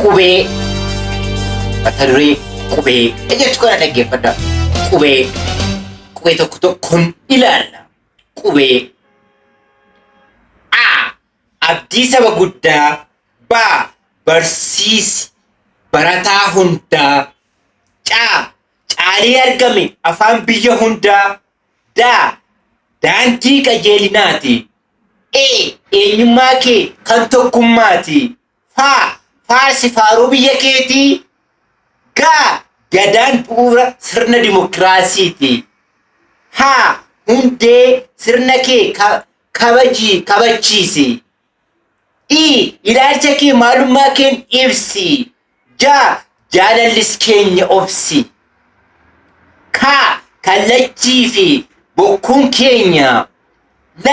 qubee mata duree qubee ejjetu kana dhaggeeffadha. Qubee tokko tokkoon ilaalla. Qubee A. Abdii saba guddaa. B. Barsiisi barataa hundaa. C. Caalii argame afaan biyya hundaa. D. Daandii qajeelinaati. E. Eenyummaa kee kan tokkummaati. F. Faarsi faaruu biyya keetii. G. Gadaan bu'uura sirna dimokiraasiiti. H. Hundee sirna kee kabachiisi. I. Ilaalcha kee maalummaa kee ibsi. J. Jaalallis keenya obsi. K. Kallachii fi bokkuun keenya. L.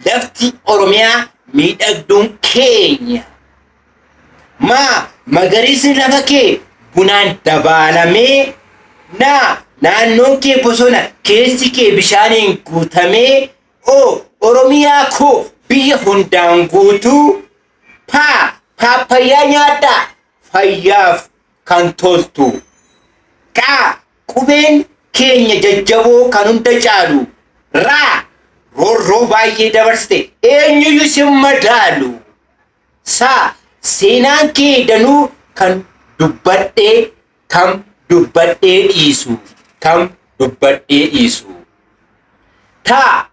Lafti Oromiyaa miidhagduun keenya. M. Magariisni lafa kee bunaan dabaalamee. N. Naannoon kee bosona keessi kee bishaaniin guutamee. O. Oromiyaa koo biyya hundaan guutuu. P. Paapayyaa nyaadhaa fayyaaf kan toltu. Q. Qubeen keenya jajjaboo kan hunda caalu. R. Roorroo baay'ee dabarsite eenyuyyuu sin madaalu. S. Seenaan kee danuu kan dubbadhee dhiisu. T.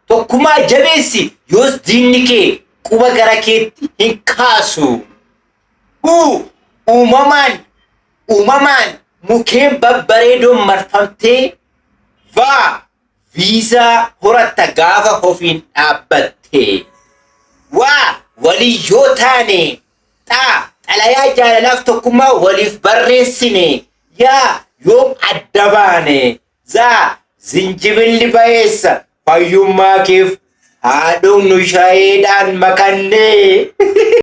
Tokkummaa jabeessi yoos diinni kee quba gara keetti hin kaasu. U. Uumamaan mukeen babbareedoon marfamtee. V. Viizaa horatta gaafa ofiin dhaabbatte. W. Waliyyoo taane. X. Xalayaa jaalalaaf tokkummaa waliif barreessine. Y. Yoom adda baane. Z. Zinjibilli ba'eessa fayyummaa keef haa dhugnu shaayiidhaan makannee.